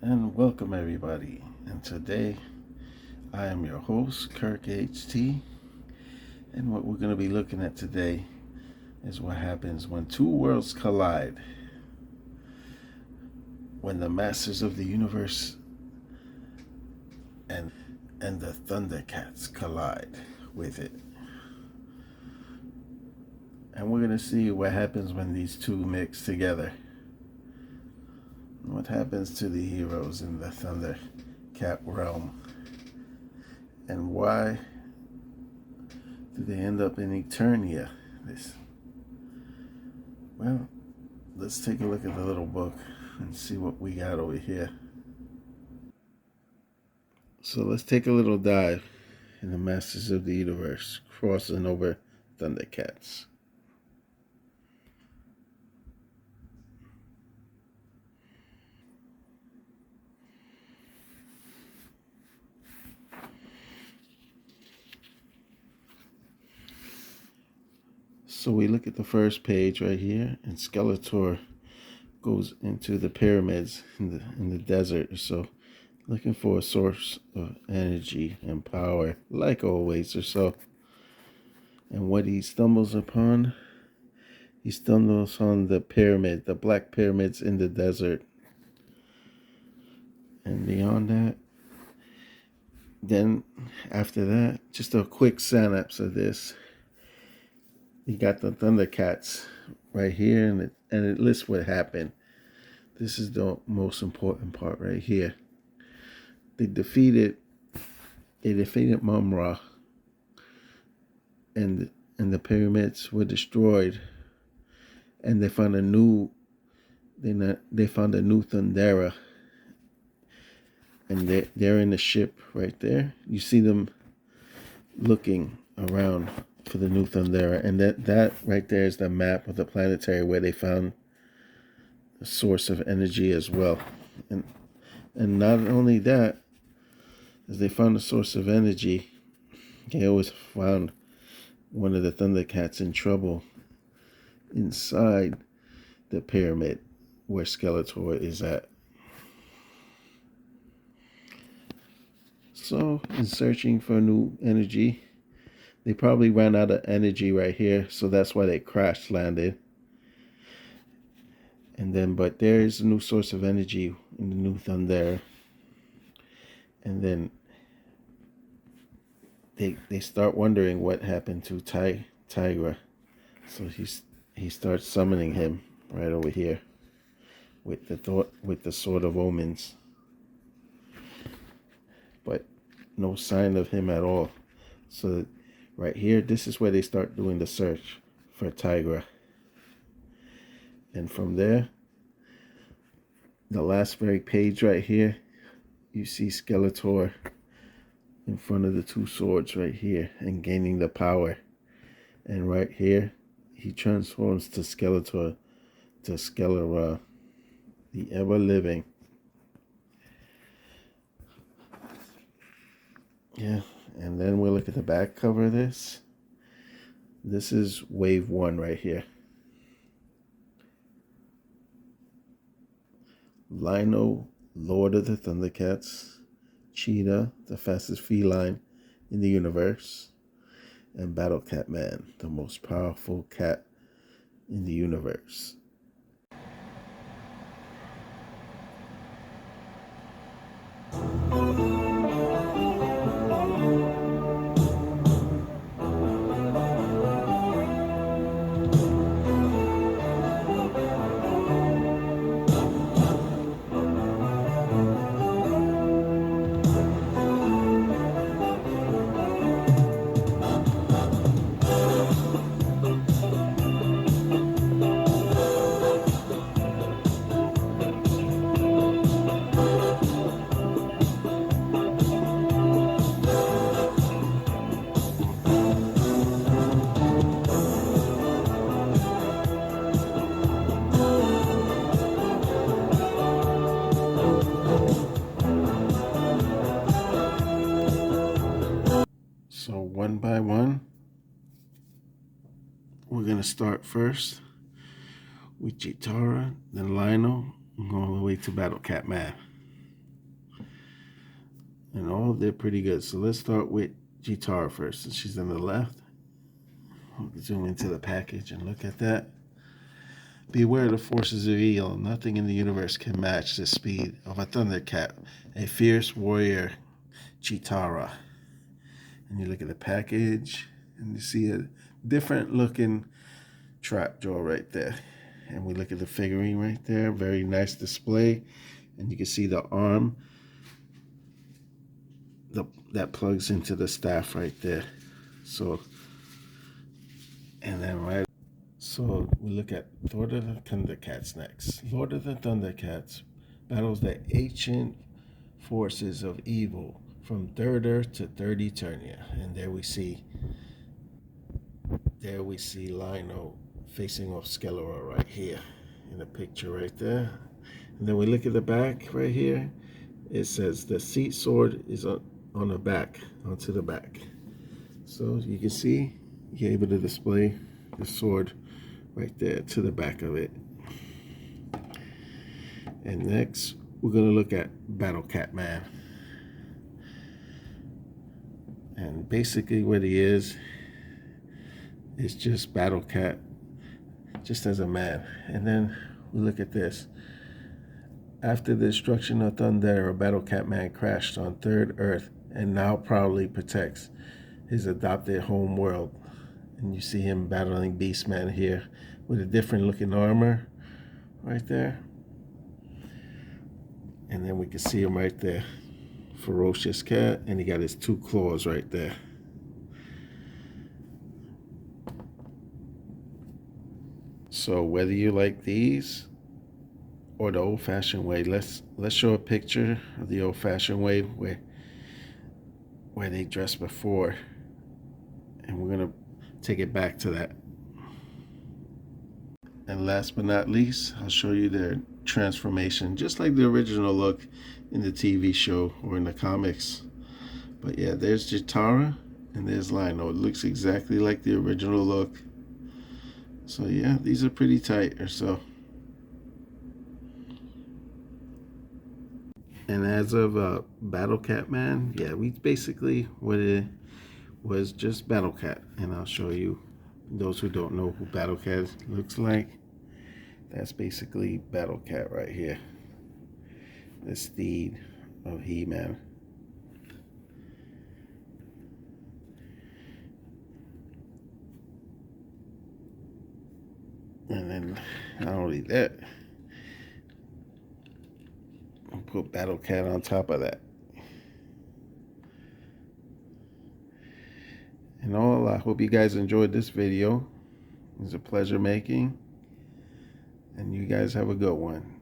And welcome everybody. And today I am your host, Kirk HT. And what we're going to be looking at today is what happens when two worlds collide. When the masters of the universe and the Thundercats collide with it. And we're going to see what happens when these two mix together. What happens to the heroes in the Thundercat realm. And why do they end up in Eternia? Well, let's take a look at the little book and see what we got over here. So let's take a little dive in the Masters of the Universe, crossing over Thundercats. So we look at the first page right here, and Skeletor goes into the pyramids in the desert. So looking for a source of energy and power, like always or so. And what he stumbles upon, he stumbles on the pyramid, the black pyramids in the desert. And beyond that, then after that, just a quick synapse of this. You got the Thundercats right here, and it lists what happened. This is the most important part right here. They defeated Mum-Ra, and the pyramids were destroyed, and they found a new Thundera, and they're in the ship right there. You see them looking around for the new Thundera, and that right there is the map of the planetary where they found a source of energy as well. And not only that, as they found a source of energy, they always found one of the Thundercats in trouble inside the pyramid where Skeletor is at. So, in searching for new energy, they probably ran out of energy right here, so that's why they crash landed. And then, but there is a new source of energy in the new Thundera. And then they start wondering what happened to Tigra. So he starts summoning him right over here with the Sword of Omens. But no sign of him at all. So right here, this is where they start doing the search for Tigra. And from there, the last very page right here, you see Skeletor in front of the two swords right here and gaining the power. And right here, he transforms to Skeletor, to Skeletor, the ever-living. Yeah, and then we'll look at the back cover of this. This is wave 1 right here. Lino, Lord of the Thundercats. Cheetah, the fastest feline in the universe. And Battle Cat Man, the most powerful cat in the universe. So one by one, we're going to start first with Chitara, then Lionel, and go all the way to Battle Cat Man. And all did pretty good. So let's start with Jitara first, since she's on the left. Zoom into the package and look at that. Beware of the forces of evil. Nothing in the universe can match the speed of a Thundercat, a fierce warrior, Chitara. And you look at the package, and you see a different looking trap jaw right there. And we look at the figurine right there. Very nice display. And you can see the arm that plugs into the staff right there. So, and then so we look at Lord of the Thundercats next. Lord of the Thundercats battles the ancient forces of evil from third Earth to third Eternia. And there we see Lino facing off Skeletor right here in the picture right there. And then we look at the back right here. It says the seat sword is on the back, onto the back. So you can see, you're able to display the sword right there to the back of it. And next, we're going to look at Battle Cat Man. And basically what he is just Battle Cat, just as a man. And then we look at this. After the destruction of Thundera, Battle Cat Man crashed on third Earth and now proudly protects his adopted home world. And you see him battling Beastman here with a different looking armor right there. And then we can see him right there. Ferocious cat, and he got his two claws right there. So whether you like these or the old-fashioned way, let's show a picture of the old-fashioned way where they dressed before, and we're gonna take it back to that. And last but not least, I'll show you their transformation, just like the original look in the TV show or in the comics. But yeah, there's Jitara and there's Lino. It looks exactly like the original look. So yeah, these are pretty tight or so. And as of Battle Cat Man, yeah, we basically what it was just Battle Cat. And I'll show you, those who don't know who Battle Cat looks like. That's basically Battle Cat right here. The steed of He-Man. And then not only that, I'll put Battle Cat on top of that. And all, I hope you guys enjoyed this video. It was a pleasure making. And you guys have a good one.